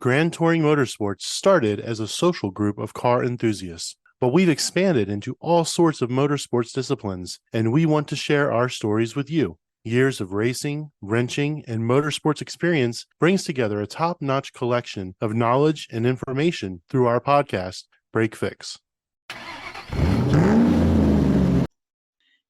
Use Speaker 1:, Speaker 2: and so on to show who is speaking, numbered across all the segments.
Speaker 1: Gran Touring Motorsport started as a social group of car enthusiasts, but we've expanded into all sorts of motorsports disciplines, and we want to share our stories with you. Years of racing, wrenching, and motorsports experience brings together a top-notch collection of knowledge and information through our podcast, Break Fix.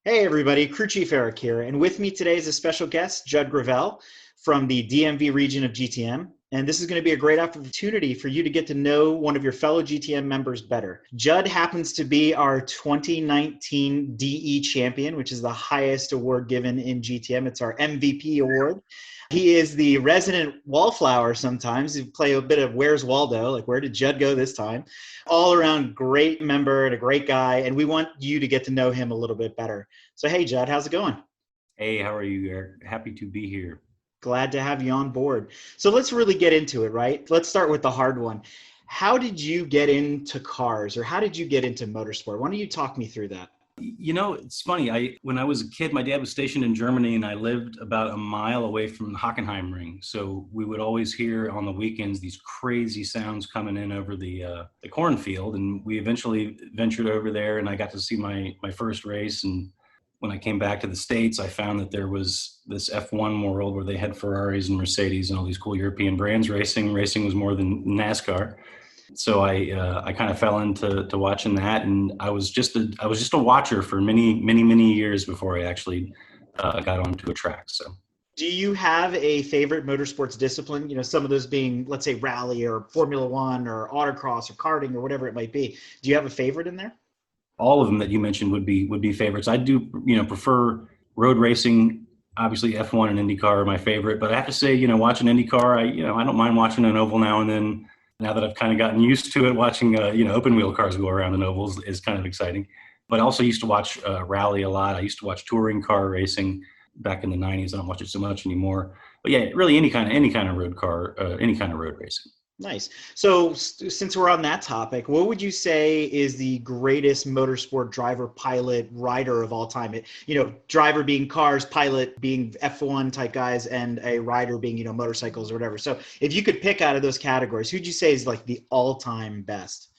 Speaker 2: Hey everybody, Crew Chief Eric here, and with me today is a special guest, Judd Gravel from the DMV region of GTM. And this is going to be a great opportunity for you to get to know one of your fellow GTM members better. Judd happens to be our 2019 DE champion, which is the highest award given in GTM. It's our MVP award. He is the resident wallflower sometimes. You play a bit of Where's Waldo, like where did Judd go this time? All around great member and a great guy, and we want you to get to know him a little bit better. So hey Judd, how's it going?
Speaker 3: Hey, how are you, Eric? Happy to be here.
Speaker 2: Glad to have you on board. So let's really get into it, right? Let's start with the hard one. How did you get into cars, or how did you get into motorsport? Why don't you talk me through that?
Speaker 3: You know, it's funny. When I was a kid, my dad was stationed in Germany, and I lived about a mile away from the Hockenheim ring. So we would always hear on the weekends these crazy sounds coming in over the cornfield. And we eventually ventured over there, and I got to see my first race. And when I came back to the States, I found that there was this F1 world where they had Ferraris and Mercedes and all these cool European brands racing. Racing was more than NASCAR. So I kind of fell into watching that, and I was just a watcher for many years before I actually got onto a track. So,
Speaker 2: do you have a favorite motorsports discipline? You know, some of those being, let's say, rally or Formula One or autocross or karting or whatever it might be. Do you have a favorite in there?
Speaker 3: All of them that you mentioned would be favorites. I do, prefer road racing. Obviously, F1 and IndyCar are my favorite, but I have to say, watching IndyCar, I don't mind watching an oval now and then. Now that I've kind of gotten used to it, watching open wheel cars go around in ovals is kind of exciting. But I also used to watch rally a lot. I used to watch touring car racing back in the '90s. I don't watch it so much anymore. But yeah, really any kind of road car, any kind of road racing.
Speaker 2: Nice. So since we're on that topic, what would you say is the greatest motorsport driver, pilot, rider of all time? Driver being cars, pilot being F1 type guys, and a rider being, motorcycles or whatever. So if you could pick out of those categories, who'd you say is like the all-time best?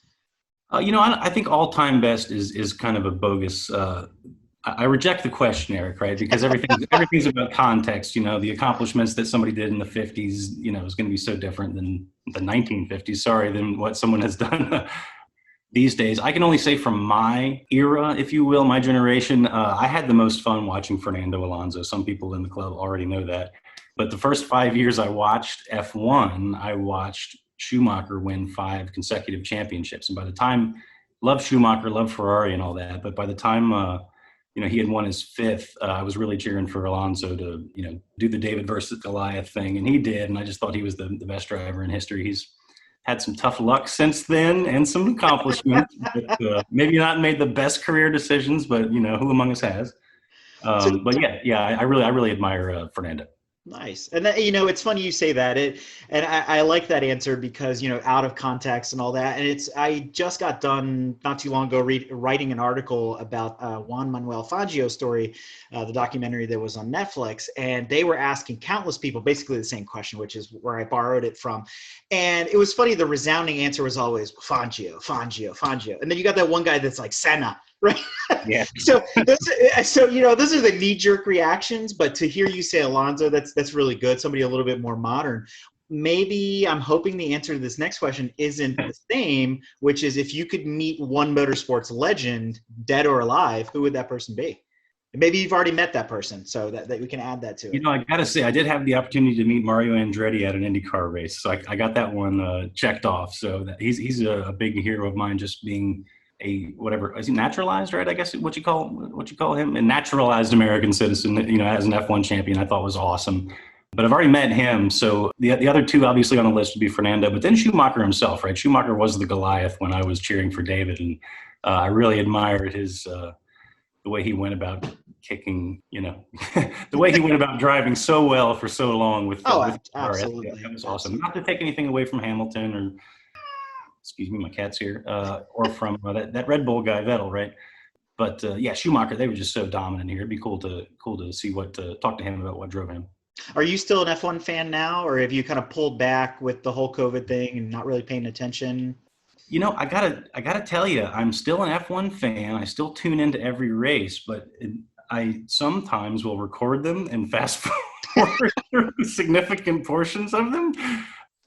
Speaker 3: I think all-time best is kind of a bogus. I reject the question, Eric, right? Because everything's about context. The accomplishments that somebody did in the 50s, is going to be so different than the 1950s. Than what someone has done these days. I can only say from my era, if you will, my generation, I had the most fun watching Fernando Alonso. Some people in the club already know that. But the first 5 years I watched F1, I watched Schumacher win 5 consecutive championships. And by the time, love Schumacher, love Ferrari and all that. But by the time, he had won his 5th. I was really cheering for Alonso to, do the David versus Goliath thing, and he did. And I just thought he was the best driver in history. He's had some tough luck since then and some accomplishments. But, maybe not made the best career decisions, but who among us has? But yeah, I really admire Fernando.
Speaker 2: Nice. And that, it's funny you say that. I like that answer because, out of context and all that. And I just got done not too long ago writing an article about Juan Manuel Fangio's story, the documentary that was on Netflix. And they were asking countless people basically the same question, which is where I borrowed it from. And it was funny. The resounding answer was always Fangio, Fangio, Fangio. And then you got that one guy that's like Senna. Right.
Speaker 3: Yeah.
Speaker 2: So those are the knee-jerk reactions, but to hear you say Alonso, that's really good. Somebody a little bit more modern. Maybe I'm hoping the answer to this next question isn't the same, which is if you could meet one motorsports legend, dead or alive, who would that person be? And maybe you've already met that person, so that we can add that to it.
Speaker 3: I gotta say, I did have the opportunity to meet Mario Andretti at an IndyCar race, so I got that one checked off. So he's a big hero of mine, just being is he naturalized, right? I guess what you call him, a naturalized American citizen, as an F1 champion, I thought was awesome. But I've already met him. So the other two obviously on the list would be Fernando, but then Schumacher himself, right? Schumacher was the Goliath when I was cheering for David. And I really admired the way he went about kicking, the way he went about driving so well for so long with
Speaker 2: absolutely.
Speaker 3: That was awesome. Not to take anything away from Hamilton or, excuse me, my cat's here, or from that Red Bull guy, Vettel, right? But Schumacher, they were just so dominant here. It'd be cool to see talk to him about what drove him.
Speaker 2: Are you still an F1 fan now, or have you kind of pulled back with the whole COVID thing and not really paying attention?
Speaker 3: I gotta tell you, I'm still an F1 fan. I still tune into every race, but I sometimes will record them and fast forward through significant portions of them.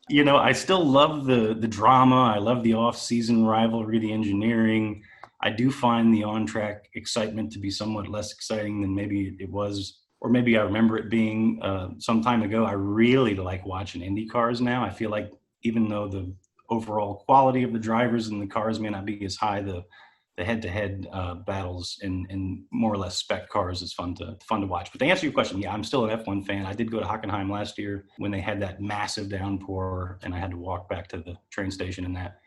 Speaker 3: I still love the drama. I love the off-season rivalry, the engineering. I do find the on-track excitement to be somewhat less exciting than maybe it was, or maybe I remember it being some time ago. I really like watching Indy cars now. I feel like even though the overall quality of the drivers and the cars may not be as high, the head-to-head battles in more or less spec cars is fun to watch. But to answer your question, yeah, I'm still an F1 fan. I did go to Hockenheim last year when they had that massive downpour, and I had to walk back to the train station and that.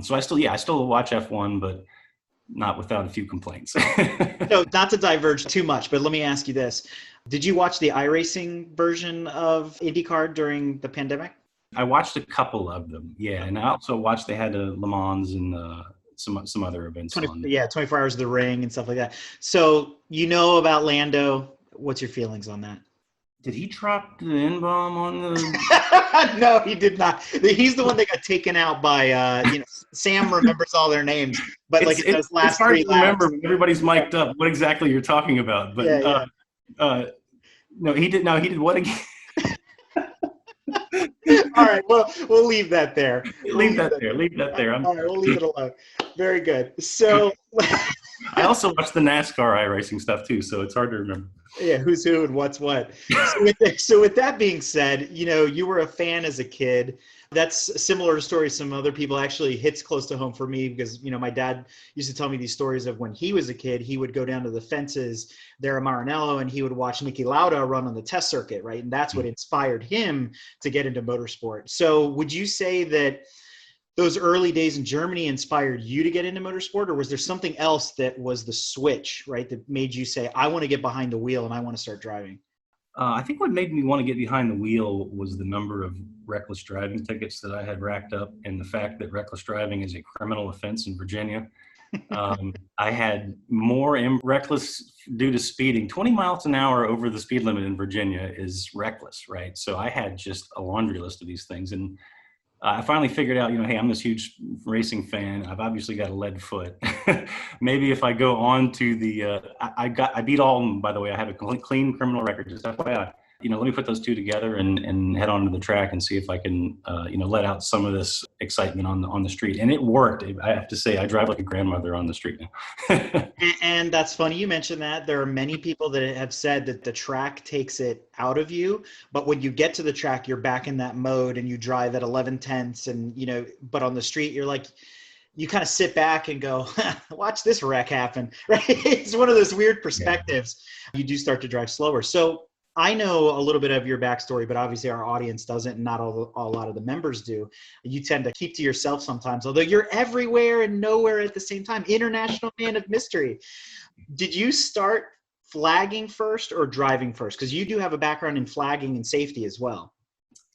Speaker 3: So I still watch F1, but not without a few complaints.
Speaker 2: So, not to diverge too much, but let me ask you this. Did you watch the iRacing version of IndyCar during the pandemic?
Speaker 3: I watched a couple of them, yeah, and I also watched they had Le Mans and some other events
Speaker 2: 20,
Speaker 3: on.
Speaker 2: yeah, 24 Hours of the Ring and stuff like that. So, you know about Lando. What's your feelings on that?
Speaker 3: Did he drop the N-bomb on the?
Speaker 2: No, he did not. He's the one that got taken out by, Sam remembers all their names, but like in those last
Speaker 3: it's hard
Speaker 2: three
Speaker 3: to
Speaker 2: laps.
Speaker 3: remember when everybody's mic'd up what exactly you're talking about. But
Speaker 2: Yeah, yeah.
Speaker 3: no, he did. No, he did what again?
Speaker 2: All right, well, we'll leave that there.
Speaker 3: Leave that there. Leave that there.
Speaker 2: All right, we'll leave it alone. Very good. So,
Speaker 3: I also watch the NASCAR iRacing stuff too, so it's hard to remember.
Speaker 2: yeah, who's who and what's what. So with that being said, you were a fan as a kid. That's a similar story to some other people. Actually hits close to home for me because, my dad used to tell me these stories of when he was a kid, he would go down to the fences there at Maranello and he would watch Niki Lauda run on the test circuit, right? And that's what inspired him to get into motorsport. So would you say that those early days in Germany inspired you to get into motorsport, or was there something else that was the switch, right, that made you say, I want to get behind the wheel and I want to start driving?
Speaker 3: I think what made me want to get behind the wheel was the number of reckless driving tickets that I had racked up, and the fact that reckless driving is a criminal offense in Virginia. I had more reckless due to speeding. 20 miles an hour over the speed limit in Virginia is reckless, right? So I had just a laundry list of these things. And I finally figured out, hey, I'm this huge racing fan. I've obviously got a lead foot. Maybe if I go on to the, I beat all of them, by the way. I have a clean criminal record, just FYI. Let me put those two together and head onto the track and see if I can, let out some of this excitement on the street. And it worked. I have to say, I drive like a grandmother on the street now.
Speaker 2: And that's funny you mentioned that. There are many people that have said that the track takes it out of you, but when you get to the track, you're back in that mode and you drive at 11 tenths and, but on the street, you're like, you kind of sit back and go, watch this wreck happen, right? It's one of those weird perspectives. Yeah. You do start to drive slower. So I know a little bit of your backstory, but obviously our audience doesn't, and not a lot of the members do. You tend to keep to yourself sometimes, although you're everywhere and nowhere at the same time. International man of mystery. Did you start flagging first or driving first? Because you do have a background in flagging and safety as well.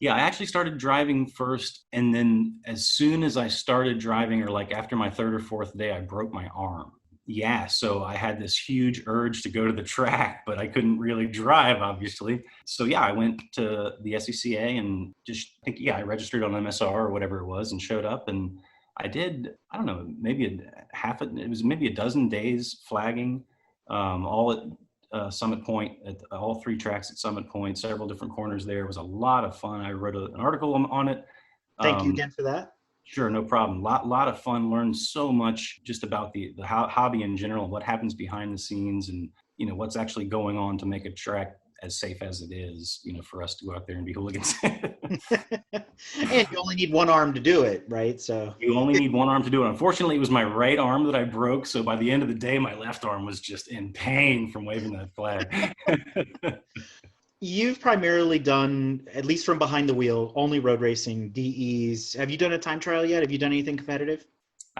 Speaker 3: Yeah, I actually started driving first, and then as soon as I started driving, or like after my third or fourth day, I broke my arm. Yeah, so I had this huge urge to go to the track, but I couldn't really drive, obviously. So yeah, I went to the SECA and I registered on MSR or whatever it was and showed up, and I did, I don't know, maybe it was maybe a dozen days flagging, all at Summit Point, at all three tracks at Summit Point, several different corners there. It was a lot of fun. I wrote an article on it.
Speaker 2: Thank you again for that.
Speaker 3: Sure, no problem. Lot of fun. Learned so much just about the hobby in general, what happens behind the scenes, and what's actually going on to make a track as safe as it is. For us to go out there and be hooligans.
Speaker 2: And you only need one arm to do it, right? So
Speaker 3: you only need one arm to do it. Unfortunately, it was my right arm that I broke. So by the end of the day, my left arm was just in pain from waving that flag.
Speaker 2: You've primarily done, at least from behind the wheel, only road racing, DEs. Have you done a time trial yet? Have you done anything competitive?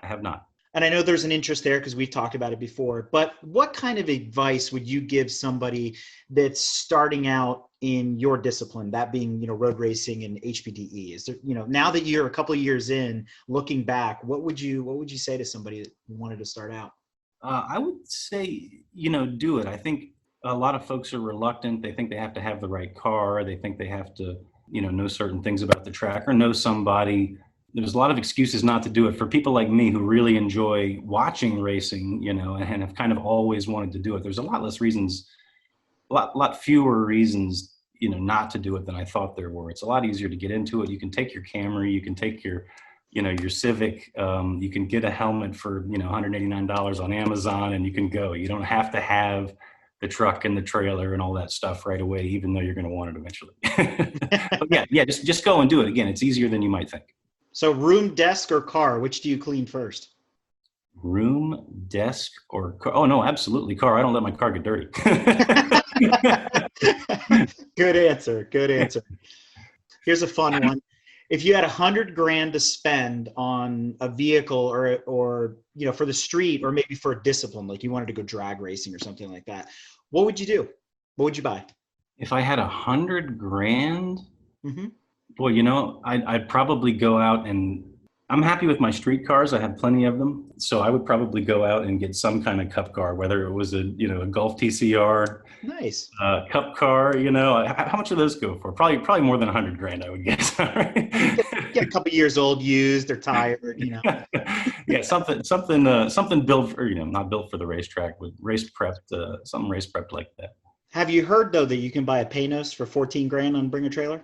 Speaker 3: I have not.
Speaker 2: And I know there's an interest there because we've talked about it before, but what kind of advice would you give somebody that's starting out in your discipline, that being, road racing and HPDE? Is there, now that you're a couple of years in, looking back, what would you say to somebody that wanted to start out?
Speaker 3: I would say, do it. I think a lot of folks are reluctant. They think they have to have the right car. They think they have to, know certain things about the track or know somebody. There's a lot of excuses not to do it for people like me who really enjoy watching racing, and have kind of always wanted to do it. There's a lot less reasons, a lot fewer reasons, not to do it than I thought there were. It's a lot easier to get into it. You can take your Camry, you can take your Civic, you can get a helmet for, $189 on Amazon and you can go. You don't have to have the truck and the trailer and all that stuff right away, even though you're going to want it eventually. But yeah, just go and do it. Again, it's easier than you might think.
Speaker 2: So room, desk, or car, which do you clean first?
Speaker 3: Room, desk, or car? Oh no, absolutely car. I don't let my car get dirty.
Speaker 2: Good answer. Good answer. Here's a fun one. If you had $100,000 to spend on a vehicle or for the street or maybe for a discipline, like you wanted to go drag racing or something like that, what would you do? What would you buy?
Speaker 3: If I had $100,000,
Speaker 2: Mm-hmm.
Speaker 3: boy, I'd probably go out and I'm happy with my street cars. I have plenty of them. So I would probably go out and get some kind of cup car, whether it was a Golf TCR,
Speaker 2: Nice.
Speaker 3: Cup car, how much do those go for? Probably more than $100,000, I would guess.
Speaker 2: Get a couple years old, used, or tired,
Speaker 3: Yeah, something built for, not built for the racetrack, but race prepped, something race prepped like that.
Speaker 2: Have you heard though that you can buy a Panos for $14,000 on Bring a Trailer?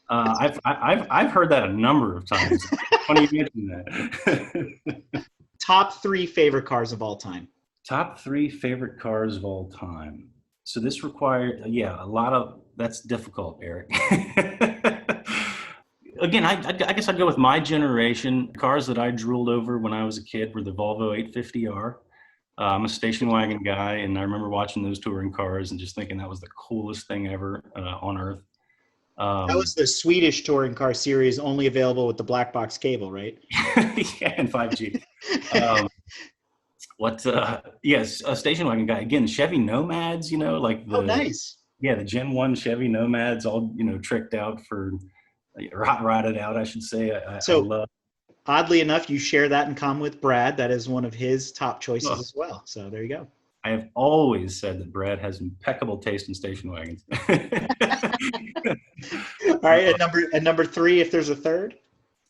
Speaker 3: I've heard that a number of times. Funny you mention that.
Speaker 2: Top 3 favorite cars of all time.
Speaker 3: Top 3 favorite cars of all time. So this required, that's difficult, Eric. Again, I guess I'd go with my generation. Cars that I drooled over when I was a kid were the Volvo 850R. I'm a station wagon guy, and I remember watching those touring cars and just thinking that was the coolest thing ever on earth.
Speaker 2: That was the Swedish touring car series, only available with the black box cable, right?
Speaker 3: Yeah, and 5G. Yes, a station wagon guy. Again, Chevy Nomads,
Speaker 2: Oh, nice.
Speaker 3: Yeah, the Gen 1 Chevy Nomads, all, tricked out or hot rodded out, I should say. I love.
Speaker 2: Oddly enough, you share that in common with Brad. That is one of his top choices as well. So there you go.
Speaker 3: I have always said that Brad has impeccable taste in station wagons.
Speaker 2: All right, at number 3, if there's a third.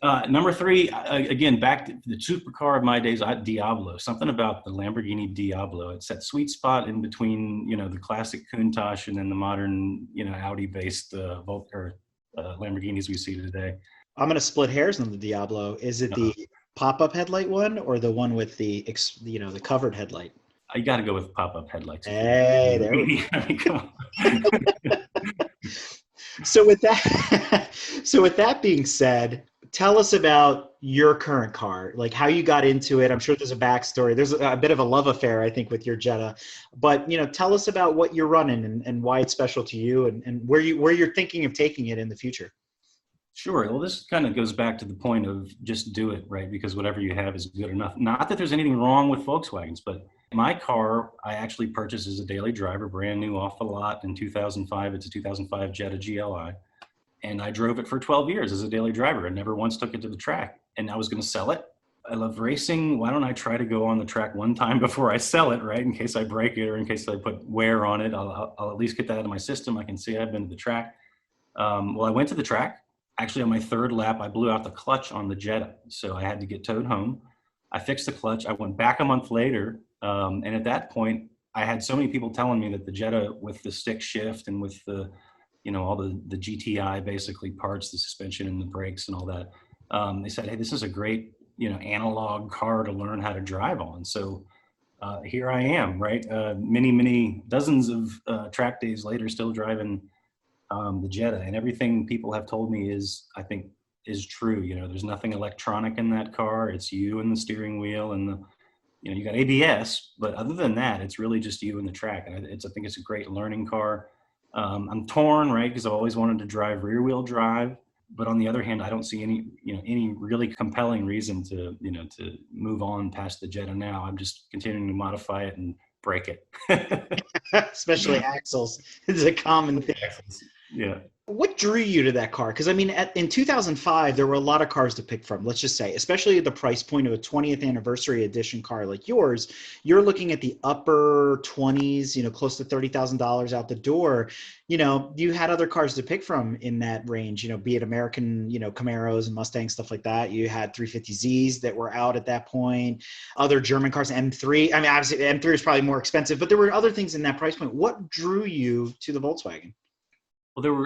Speaker 3: Number 3, again, back to the supercar of my days, Diablo. Something about the Lamborghini Diablo. It's that sweet spot in between, the classic Countach and then the modern, Audi-based Lamborghinis we see today.
Speaker 2: I'm going to split hairs on the Diablo. Is it the pop-up headlight one or the one with the the covered headlight?
Speaker 3: I got to go with pop-up headlights.
Speaker 2: Hey, there we go.
Speaker 3: I mean, come on.
Speaker 2: So with that being said, tell us about your current car, like how you got into it. I'm sure there's a backstory. There's a bit of a love affair, I think, with your Jetta. But tell us about what you're running and why it's special to you, and where you're thinking of taking it in the future.
Speaker 3: Sure. Well, this kind of goes back to the point of just do it, right? Because whatever you have is good enough. Not that there's anything wrong with Volkswagens, but my car, I actually purchased as a daily driver, brand new off the lot in 2005. It's a 2005 Jetta GLI. And I drove it for 12 years as a daily driver and never once took it to the track. And I was going to sell it. I love racing. Why don't I try to go on the track one time before I sell it, right? In case I break it or in case I put wear on it, I'll at least get that out of my system. I can see I've been to the track. Well, I went to the track. Actually, on my 3rd lap, I blew out the clutch on the Jetta. So I had to get towed home. I fixed the clutch. I went back a month later. And at that point, I had so many people telling me that the Jetta with the stick shift and with the, all the GTI basically parts, the suspension and the brakes and all that. They said, hey, this is a great, analog car to learn how to drive on. So here I am, right? Many dozens of track days later, still driving the Jetta, and everything people have told me I think is true. There's nothing electronic in that car. It's you and the steering wheel and you got ABS, but other than that, it's really just you and the track. And I think it's a great learning car. I'm torn, right? Because I've always wanted to drive rear wheel drive, but on the other hand, I don't see any really compelling reason to move on past the Jetta now. I'm just continuing to modify it and break it.
Speaker 2: Especially axles is a common thing.
Speaker 3: Yeah.
Speaker 2: What drew you to that car? Because I mean, in 2005, there were a lot of cars to pick from, let's just say, especially at the price point of a 20th anniversary edition car like yours. You're looking at the upper 20s, close to $30,000 out the door. You had other cars to pick from in that range, be it American, Camaros and Mustangs, stuff like that. You had 350Zs that were out at that point, other German cars, M3. I mean, obviously, M3 is probably more expensive, but there were other things in that price point. What drew you to the Volkswagen?
Speaker 3: Well,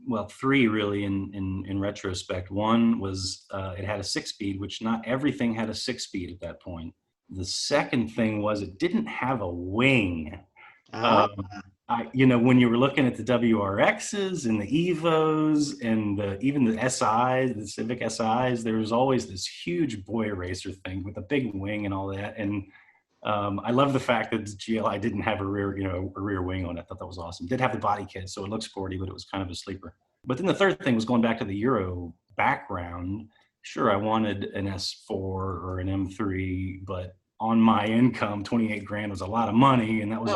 Speaker 3: well, three really in retrospect. One was it had a 6-speed, which not everything had a 6-speed at that point. The second thing was it didn't have a wing.
Speaker 2: Ah.
Speaker 3: When you were looking at the WRXs and the Evos and even the SIs, the Civic SIs, there was always this huge boy racer thing with a big wing and all that. And I love the fact that the GLI didn't have a rear wing on it. I thought that was awesome. It did have the body kit, so it looked sporty, but it was kind of a sleeper. But then the third thing was going back to the Euro background. Sure, I wanted an S4 or an M3, but on my income, 28 grand was a lot of money, and that was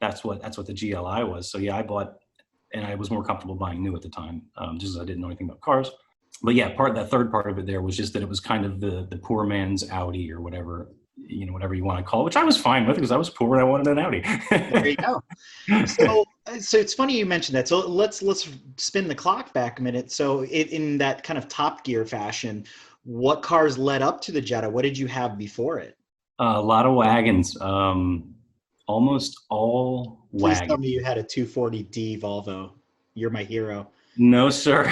Speaker 3: that's what the GLI was. So yeah, I bought, and I was more comfortable buying new at the time, just as I didn't know anything about cars. But yeah, that third part of it there was just that it was kind of the poor man's Audi or whatever. Whatever you want to call it, which I was fine with because I was poor and I wanted an Audi.
Speaker 2: There you go. So it's funny you mentioned that. So let's spin the clock back a minute. So in that kind of Top Gear fashion, what cars led up to the Jetta? What did you have before it?
Speaker 3: A lot of wagons, almost all wagons.
Speaker 2: Please tell me you had a 240D Volvo. You're my hero.
Speaker 3: No, sir.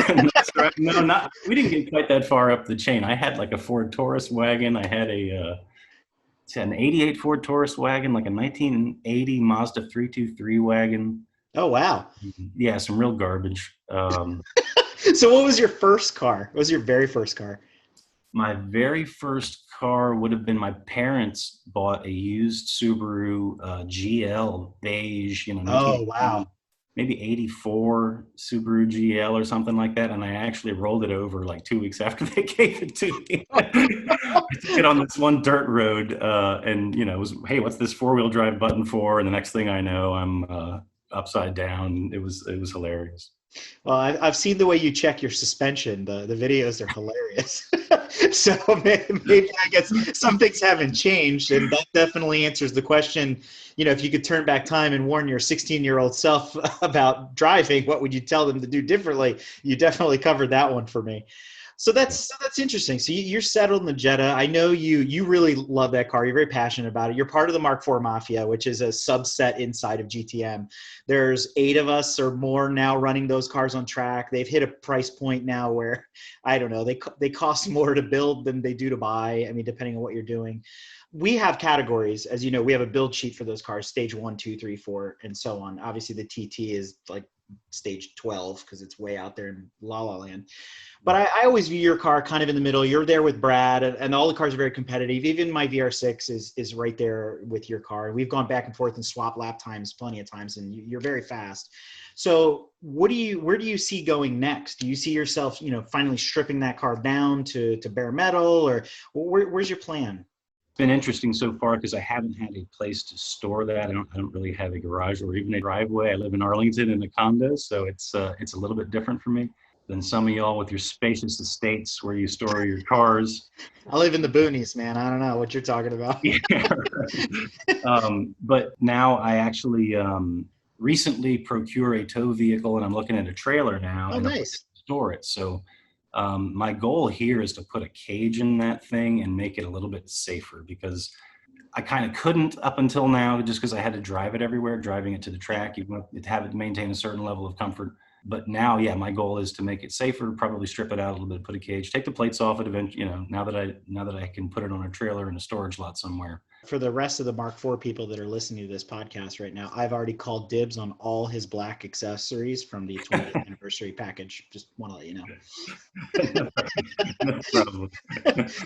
Speaker 3: No, sir. No, we didn't get quite that far up the chain. I had like a Ford Taurus wagon. I had an 88 Ford Taurus wagon, like a 1980 Mazda 323 wagon.
Speaker 2: Oh, wow.
Speaker 3: Yeah, some real garbage.
Speaker 2: So what was your first car? What was your very first car?
Speaker 3: My very first car would have been my parents bought a used Subaru GL beige,
Speaker 2: Oh, wow.
Speaker 3: maybe 84 Subaru GL or something like that. And I actually rolled it over like 2 weeks after they gave it to me. I took it on this one dirt road and, it was, hey, what's this 4-wheel drive button for? And the next thing I know, I'm upside down. It was hilarious.
Speaker 2: Well, I've seen the way you check your suspension. The videos are hilarious. So maybe I guess some things haven't changed, and that definitely answers the question. If you could turn back time and warn your 16-year-old self about driving, what would you tell them to do differently? You definitely covered that one for me. So that's interesting. So you're settled in the Jetta. I know you really love that car. You're very passionate about it. You're part of the Mark IV Mafia, which is a subset inside of GTM. There's 8 of us or more now running those cars on track. They've hit a price point now where, I don't know, they cost more to build than they do to buy. I mean, depending on what you're doing. We have categories, as you know, we have a build sheet for those cars, stage 1, 2, 3, 4, and so on. Obviously, the TT is like stage 12 because it's way out there in La La Land. But I always view your car kind of in the middle. You're there with Brad, and all the cars are very competitive. Even my VR6 is right there with your car. We've gone back and forth and swapped lap times plenty of times, and you're very fast. So where do you see going next? Do you see yourself, finally stripping that car down to bare metal, or where's your plan?
Speaker 3: It's been interesting so far because I haven't had a place to store that. I don't really have a garage or even a driveway. I live in Arlington in a condo, so it's a little bit different for me than some of y'all with your spacious estates where you store your cars.
Speaker 2: I live in the boonies, man. I don't know what you're talking about.
Speaker 3: Yeah, right. But now I actually recently procure a tow vehicle, and I'm looking at a trailer now.
Speaker 2: Oh,
Speaker 3: and
Speaker 2: nice.
Speaker 3: Store it. So my goal here is to put a cage in that thing and make it a little bit safer, because I kind of couldn't up until now just because I had to drive it everywhere. Driving it to the track, you want to have it maintain a certain level of comfort. But now, yeah, my goal is to make it safer, probably strip it out a little bit, put a cage, take the plates off it eventually, now that I can put it on a trailer in a storage lot somewhere.
Speaker 2: For the rest of the Mark IV people that are listening to this podcast right now, I've already called dibs on all his black accessories from the 20th anniversary package. Just want to let you know.
Speaker 3: No problem.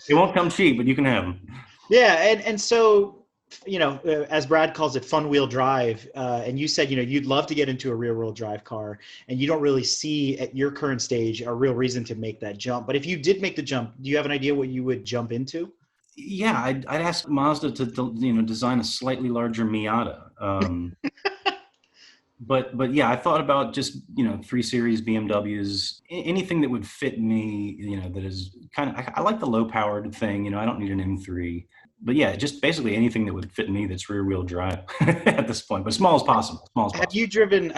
Speaker 3: They won't come cheap, but you can have them.
Speaker 2: Yeah, and so, as Brad calls it, fun wheel drive. And you said, you'd love to get into a rear wheel drive car, and you don't really see at your current stage a real reason to make that jump. But if you did make the jump, do you have an idea what you would jump into?
Speaker 3: Yeah, I'd ask Mazda to design a slightly larger Miata. but yeah, I thought about just, 3 Series BMWs, anything that would fit me, that is kind of, I like the low powered thing, I don't need an M3. But yeah, just basically anything that would fit me that's rear wheel drive at this point, but small as possible, small as
Speaker 2: Have
Speaker 3: possible.
Speaker 2: you driven,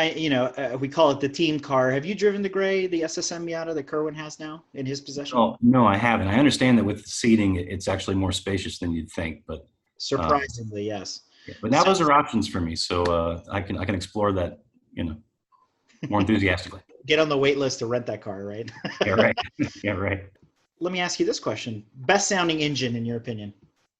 Speaker 2: we call it the team car. Have you driven the gray, the SSM Miata that Kerwin has now in his possession?
Speaker 3: Oh, no, I haven't. I understand that with the seating, it's actually more spacious than you'd think, uh,
Speaker 2: Surprisingly, yes.
Speaker 3: yeah, but now
Speaker 2: So
Speaker 3: those are options for me. So I can explore that, you know, more enthusiastically.
Speaker 2: get on the wait list to rent that car, right?
Speaker 3: Yeah, right. Yeah, right.
Speaker 2: Let me ask you this question. Best sounding engine in your opinion?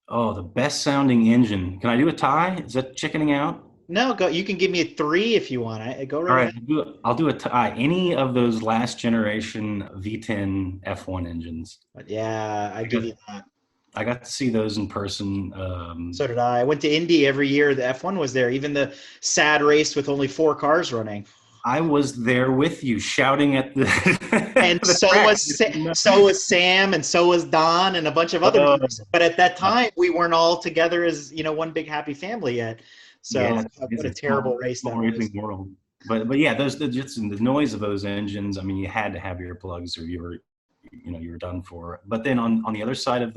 Speaker 3: Oh, the best sounding engine. Can I do a tie? Is that chickening out?
Speaker 2: No, go. You can give me a three if you want. Go
Speaker 3: All
Speaker 2: right
Speaker 3: right,
Speaker 2: ahead.
Speaker 3: I'll do a tie. Any of those last generation V10 F1 engines.
Speaker 2: But yeah, I
Speaker 3: I
Speaker 2: give
Speaker 3: got,
Speaker 2: you that.
Speaker 3: I got to see those in person.
Speaker 2: So did I. I went to Indy every year. The F1 was there. Even the sad race with only four cars running.
Speaker 3: I was there with you shouting at the,
Speaker 2: And
Speaker 3: the track.
Speaker 2: So was Sam, and so was Don, and a bunch of other
Speaker 3: Oh,
Speaker 2: members. But at that time, we weren't all together as one big happy family yet. So
Speaker 3: yeah,
Speaker 2: what
Speaker 3: it's
Speaker 2: a
Speaker 3: a
Speaker 2: terrible race
Speaker 3: small
Speaker 2: that was.
Speaker 3: racing world. But yeah, just the noise of those engines. I mean, you had to have earplugs, or you were done for. But then on the other side of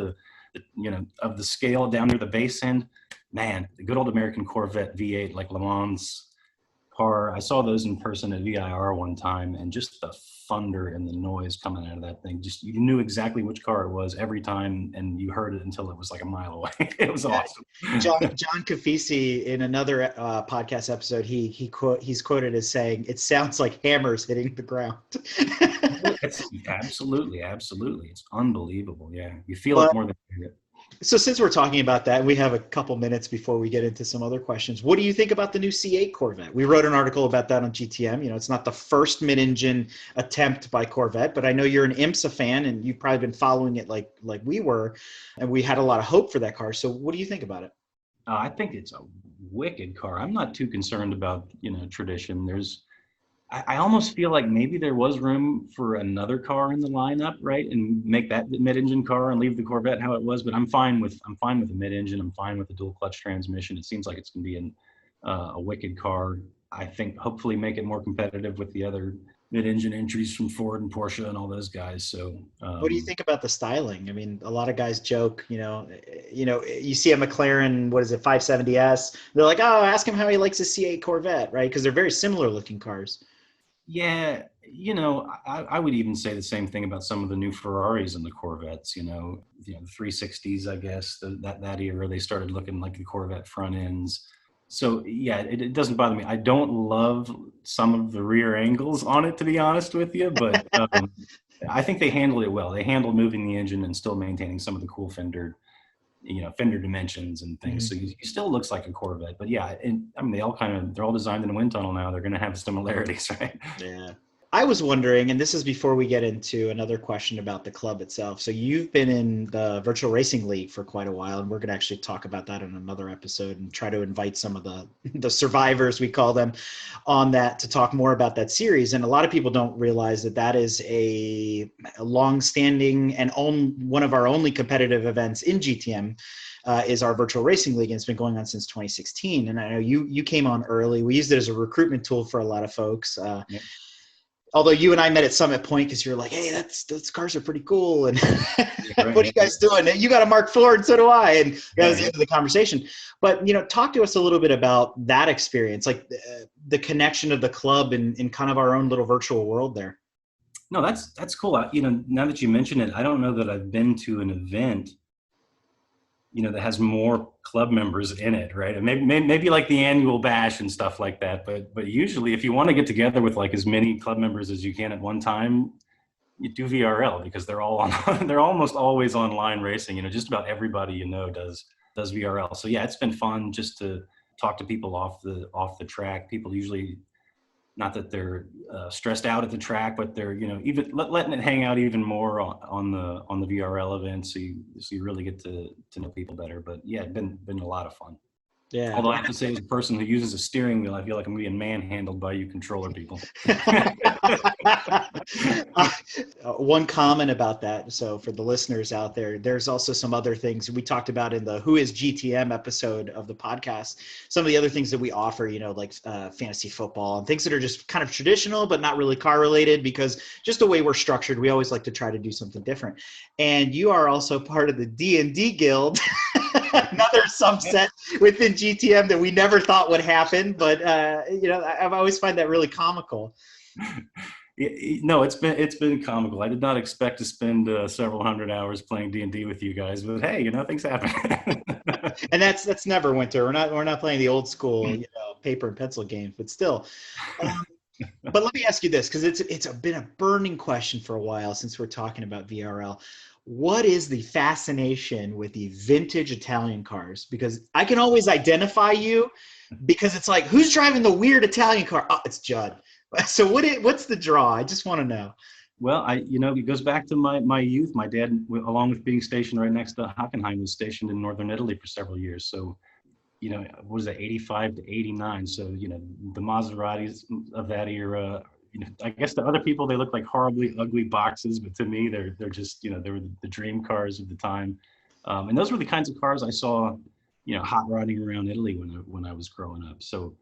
Speaker 3: of the scale down near the base end, man, the good old American Corvette V8 like Le Mans car. I saw those in person at VIR one time, and just the thunder and the noise coming out of that thing. Just you knew exactly which car it was every time, and you heard it until it was like a mile away. It was
Speaker 2: Yeah,
Speaker 3: awesome.
Speaker 2: John Cafisi in another podcast episode, he's quoted as saying, "It sounds like hammers hitting the ground."
Speaker 3: It's absolutely, absolutely. It's unbelievable. Yeah, you feel
Speaker 2: Well,
Speaker 3: it more than you hear it.
Speaker 2: so since we're talking about that, we have a couple minutes before we get into some other questions. What do you think about the new C8 Corvette? We wrote an article about that on GTM. It's not the first mid-engine attempt by Corvette, but I know you're an IMSA fan and you've probably been following it like we were, and we had a lot of hope for that car. So what do you think about it?
Speaker 3: I think it's a wicked car. I'm not too concerned about tradition. I almost feel like maybe there was room for another car in the lineup, right? And make that the mid-engine car and leave the Corvette how it was. But I'm fine with the mid-engine. I'm fine with the dual clutch transmission. It seems like it's going to be a wicked car. I think hopefully make it more competitive with the other mid-engine entries from Ford and Porsche and all those guys. So
Speaker 2: What do you think about the styling? I mean, a lot of guys joke, you see a McLaren, what is it, 570S? They're like, oh, ask him how he likes his C8 Corvette, right? Because they're very similar looking cars.
Speaker 3: yeah, I would even say the same thing about some of the new Ferraris and the Corvettes. The 360s, I guess that era they started looking like the Corvette front ends. So yeah, it doesn't bother me. I don't love some of the rear angles on it, to be honest with you, but I think they handle it well. They handle moving the engine and still maintaining some of the cool fender dimensions and things. So you still looks like a Corvette, but yeah, I mean, they're all designed in a wind tunnel now. They're going to have similarities, right?
Speaker 2: Yeah. I was wondering, and this is before we get into another question about the club itself. So you've been in the virtual racing league for quite a while, and we're going to actually talk about that in another episode and try to invite some of the survivors, we call them, on that to talk more about that series. And a lot of people don't realize that is a long-standing and one of our only competitive events in GTM. Is our virtual racing league, and it's been going on since 2016. And I know you came on early. We used it as a recruitment tool for a lot of folks.
Speaker 3: Yeah.
Speaker 2: Although you and I met at Summit Point because you're like, hey, those cars are pretty cool. And
Speaker 3: Yeah, right,
Speaker 2: what are you guys doing? You got a Mark Ford, so do I. And that was the
Speaker 3: yeah.
Speaker 2: end of the conversation. But, talk to us a little bit about that experience, like the connection of the club in kind of our own little virtual world there.
Speaker 3: No, that's cool. Now that you mention it, I don't know that I've been to an event that has more club members in it, right? And maybe like the annual bash and stuff like that. But usually, if you want to get together with like as many club members as you can at one time, you do VRL because they're all on. They're almost always online racing. Just about everybody does VRL. So yeah, it's been fun just to talk to people off the track. People usually, not that they're stressed out at the track, but they're even letting it hang out even more on the VRL event, so you really get to know people better. But yeah, it's been a lot of fun.
Speaker 2: Yeah.
Speaker 3: Although I have to say, as a person who uses a steering wheel, I feel like I'm being manhandled by you controller people.
Speaker 2: One comment about that. So for the listeners out there, there's also some other things we talked about in the Who is GTM episode of the podcast. Some of the other things that we offer, like fantasy football and things that are just kind of traditional, but not really car related, because just the way we're structured, we always like to try to do something different. And you are also part of the D&D Guild, another subset within GTM that we never thought would happen. But, I've always find that really comical.
Speaker 3: No, it's been comical. I did not expect to spend several hundred hours playing D&D with you guys, but hey, things happen.
Speaker 2: And that's never winter. We're not playing the old school, paper and pencil games, but still. But let me ask you this, because it's been a burning question for a while since we're talking about VRL. What is the fascination with the vintage Italian cars? Because I can always identify you, because it's like, who's driving the weird Italian car? Oh, it's Judd. So what's the draw? I just want to know.
Speaker 3: Well, it goes back to my youth. My dad, along with being stationed right next to Hockenheim, was stationed in northern Italy for several years. So, what was that, 85 to 89? So, the Maseratis of that era, I guess to other people, they look like horribly ugly boxes, but to me, they're just, they were the dream cars of the time. And those were the kinds of cars I saw, hot rodding around Italy when I was growing up. So,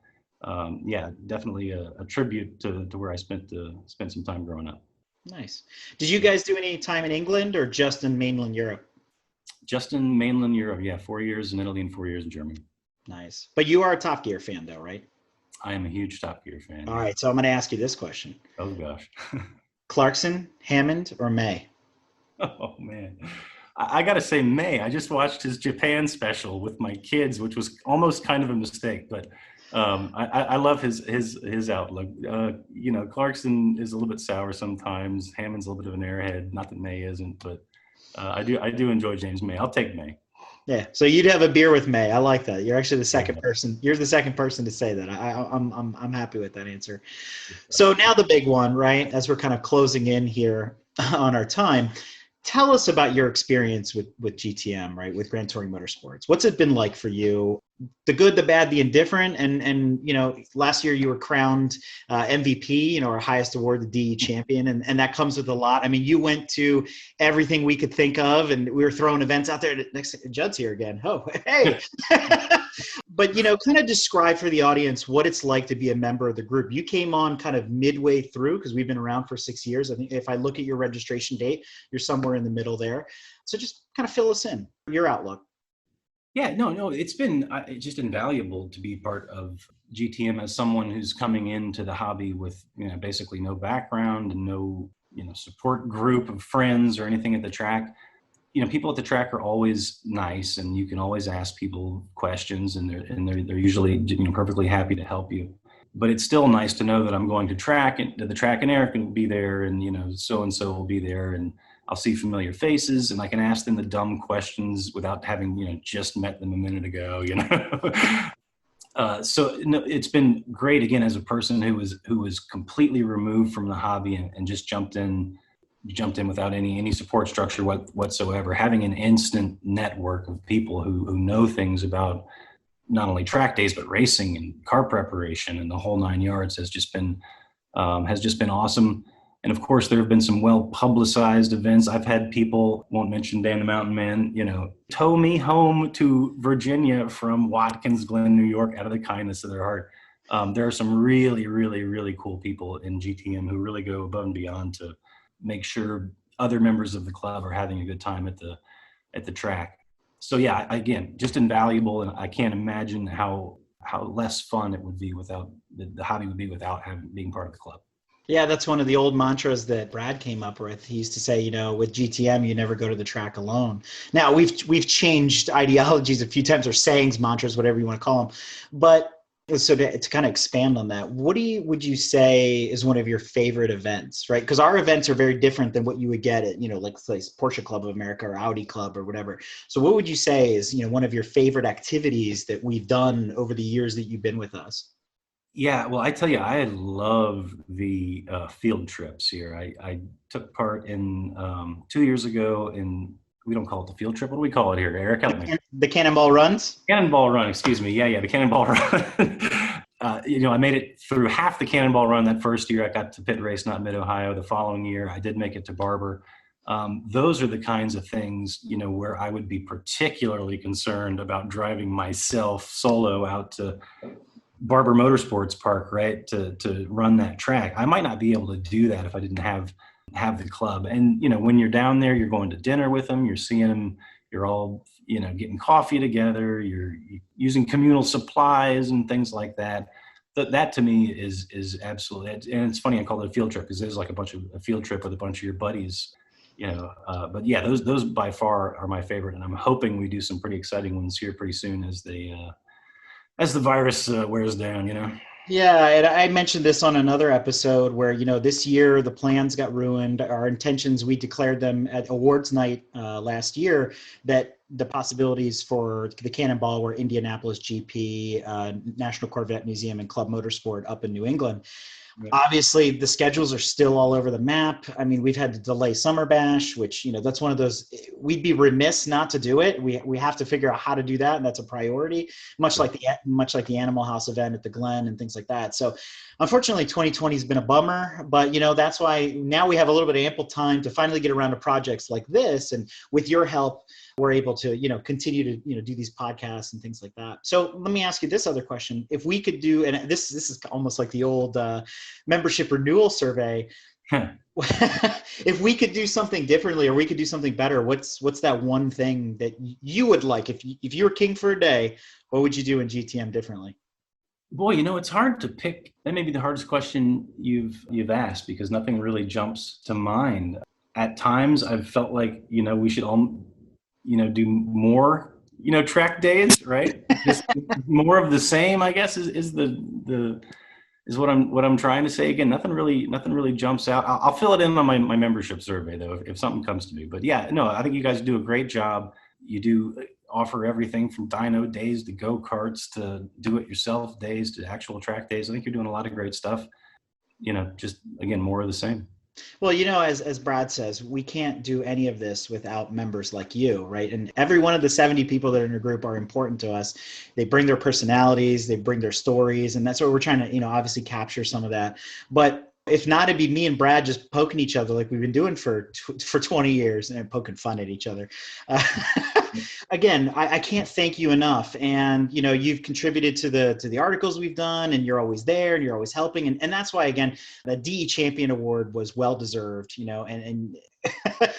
Speaker 3: definitely a tribute to where I spent some time growing up.
Speaker 2: Nice. Did you guys do any time in England or just in mainland Europe?
Speaker 3: Just in mainland Europe, yeah. 4 years in Italy and 4 years in Germany.
Speaker 2: Nice. But you are a Top Gear fan, though, right?
Speaker 3: I am a huge Top Gear fan.
Speaker 2: All right, so I'm going to ask you this question.
Speaker 3: Oh, gosh.
Speaker 2: Clarkson, Hammond, or May?
Speaker 3: Oh, man. I got to say May. I just watched his Japan special with my kids, which was almost kind of a mistake, but I love his outlook. Clarkson is a little bit sour sometimes. Hammond's a little bit of an airhead. Not that May isn't, but I do enjoy James May. I'll take May.
Speaker 2: Yeah. So you'd have a beer with May. I like that. You're actually the second person. You're the second person to say that. I'm happy with that answer. So now the big one, right? As we're kind of closing in here on our time. Tell us about your experience with GTM, right? With Gran Touring Motorsports. What's it been like for you? The good, the bad, the indifferent, and last year you were crowned MVP, our highest award, the DE champion, and that comes with a lot. I mean, you went to everything we could think of, and we were throwing events out there. Next, Judd's here again. Oh, hey. But, kind of describe for the audience what it's like to be a member of the group. You came on kind of midway through, because we've been around for 6 years. I think if I look at your registration date, you're somewhere in the middle there. So just kind of fill us in, your outlook.
Speaker 3: Yeah, no, it's been just invaluable to be part of GTM as someone who's coming into the hobby with, basically no background and no, support group of friends or anything at the track. People at the track are always nice, and you can always ask people questions, and they're usually, perfectly happy to help you. But it's still nice to know that I'm going to the track, and Eric will be there, and so and so will be there, and I'll see familiar faces, and I can ask them the dumb questions without having just met them a minute ago. So it's been great, again, as a person who was completely removed from the hobby and just jumped in without any support structure whatsoever, having an instant network of people who know things about not only track days, but racing and car preparation and the whole 9 yards has just been awesome. And of course, there have been some well-publicized events. I've had people, won't mention Dan the Mountain Man, tow me home to Virginia from Watkins Glen, New York, out of the kindness of their heart. There are some really, really, really cool people in GTM who really go above and beyond to make sure other members of the club are having a good time at the track. So yeah, again, just invaluable, and I can't imagine how less fun it would be without the hobby would be without being part of the club.
Speaker 2: Yeah, that's one of the old mantras that Brad came up with. He used to say, with GTM, you never go to the track alone. Now we've changed ideologies a few times, or sayings, mantras, whatever you want to call them. But so to kind of expand on that, what would you say is one of your favorite events, right? Because our events are very different than what you would get at, like say Porsche Club of America or Audi Club or whatever. So what would you say is, one of your favorite activities that we've done over the years that you've been with us?
Speaker 3: Yeah, well, I tell you, I love the field trips here. I took part in 2 years ago we don't call it the field trip. What do we call it here, Eric? Help me.
Speaker 2: The Cannonball Runs?
Speaker 3: Cannonball Run, excuse me. Yeah, the Cannonball Run. I made it through half the Cannonball Run that first year. I got to pit race, not Mid-Ohio. The following year, I did make it to Barber. Those are the kinds of things, where I would be particularly concerned about driving myself solo out to Barber Motorsports Park, right, to run that track. I might not be able to do that if I didn't have the club. And, when you're down there, you're going to dinner with them, you're seeing them, you're all, getting coffee together, you're using communal supplies and things like that. That to me is absolutely, and it's funny I call it a field trip because there's like a field trip with a bunch of your buddies, but yeah, those by far are my favorite. And I'm hoping we do some pretty exciting ones here pretty soon as the virus wears down,
Speaker 2: Yeah, and I mentioned this on another episode where, this year the plans got ruined. Our intentions, we declared them at awards night last year, that the possibilities for the Cannonball were Indianapolis GP, National Corvette Museum, and Club Motorsport up in New England. Yeah. Obviously, the schedules are still all over the map. I mean, we've had to delay Summer Bash, which, that's one of those, we'd be remiss not to do it. We have to figure out how to do that, and that's a priority, much like the Animal House event at the Glen and things like that. So unfortunately, 2020 has been a bummer, but, that's why now we have a little bit of ample time to finally get around to projects like this. And with your help, we're able to, continue to, do these podcasts and things like that. So let me ask you this other question. If we could do, and this is almost like the old membership renewal survey. If we could do something differently, or we could do something better, what's that one thing that you would like? If you were king for a day, what would you do in GTM differently?
Speaker 3: Boy, it's hard to pick. That may be the hardest question you've asked, because nothing really jumps to mind. At times I've felt like, we should all do more, track days, right? Just more of the same, I guess, is what I'm trying to say. Again, nothing really jumps out. I'll fill it in on my membership survey though, if something comes to me. But yeah, no, I think you guys do a great job. You do offer everything from dyno days to go-karts to do-it-yourself days to actual track days. I think you're doing a lot of great stuff. Just again, more of the same.
Speaker 2: Well, as Brad says, we can't do any of this without members like you, right? And every one of the 70 people that are in your group are important to us. They bring their personalities, they bring their stories, and that's what we're trying to, obviously capture some of that. But if not, it'd be me and Brad just poking each other like we've been doing for 20 years and poking fun at each other. Again, I can't thank you enough. And, you've contributed to the articles we've done, and you're always there and you're always helping. And that's why, again, the DE Champion Award was well-deserved, and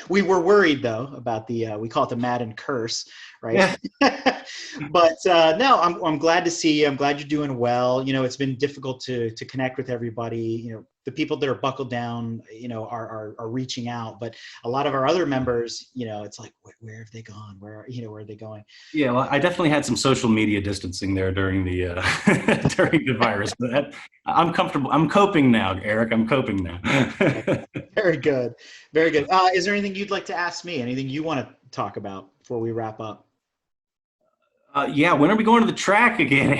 Speaker 2: we were worried though about we call it the Madden curse, right? Yeah. But no, I'm glad to see you. I'm glad you're doing well. It's been difficult to connect with everybody. The people that are buckled down, are reaching out, but a lot of our other members, it's like, where have they gone? Where are they going?
Speaker 3: Yeah, well, I definitely had some social media distancing there during the during the virus, but I'm comfortable. I'm coping now, Eric. I'm coping now.
Speaker 2: Very good. Very good. Is there anything you'd like to ask me? Anything you want to talk about before we wrap up?
Speaker 3: Yeah, when are we going to the track again?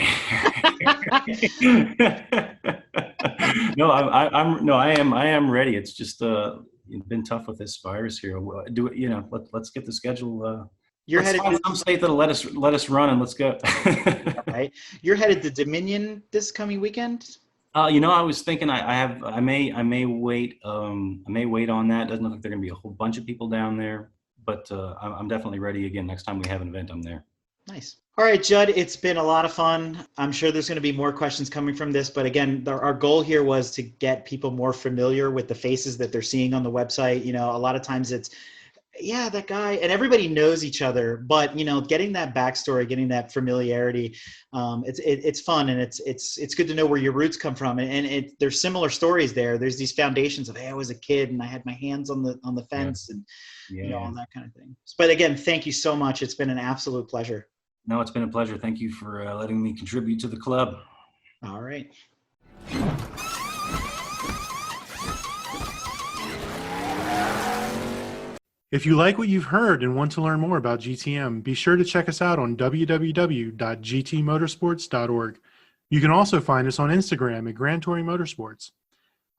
Speaker 3: I am ready. It's just it's been tough with this virus here. Let's get the schedule.
Speaker 2: You're headed
Speaker 3: to some state that'll let us run, and let's go.
Speaker 2: Right. You're headed to Dominion this coming weekend.
Speaker 3: I was thinking I may wait on that. Doesn't look like there are gonna be a whole bunch of people down there, but I'm definitely ready again. Next time we have an event, I'm there.
Speaker 2: Nice. All right, Judd, it's been a lot of fun. I'm sure there's going to be more questions coming from this, but again, our goal here was to get people more familiar with the faces that they're seeing on the website. A lot of times it's, yeah, that guy, and everybody knows each other, but getting that backstory, getting that familiarity, it's fun, and it's good to know where your roots come from, and there's similar stories there. There's these foundations of, hey, I was a kid and I had my hands on the fence, and all that kind of thing. But again, thank you so much. It's been an absolute pleasure.
Speaker 3: No, it's been a pleasure. Thank you for letting me contribute to the club.
Speaker 2: All right.
Speaker 1: If you like what you've heard and want to learn more about GTM, be sure to check us out on www.gtmotorsports.org. You can also find us on Instagram at Gran Touring Motorsports.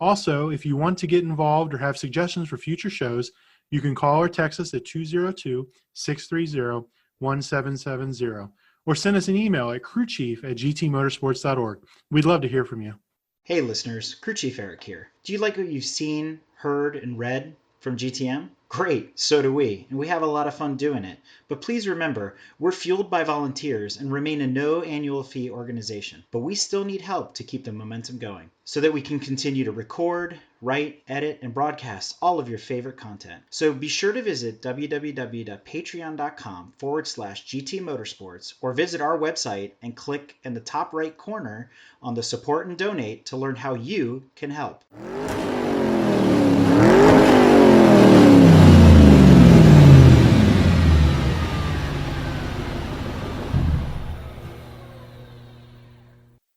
Speaker 1: Also, if you want to get involved or have suggestions for future shows, You can call or text us at 202-630-1770 or send us an email at crewchief@gtmotorsports.org. We'd love to hear from you.
Speaker 2: Hey listeners, Crew Chief Eric here. Do you like what you've seen, heard, and read from GTM? Great, so do we, and we have a lot of fun doing it. But please remember, we're fueled by volunteers and remain a no annual fee organization. But we still need help to keep the momentum going so that we can continue to record, write, edit, and broadcast all of your favorite content. So be sure to visit www.patreon.com/GT Motorsports or visit our website and click in the top right corner on the support and donate to learn how you can help.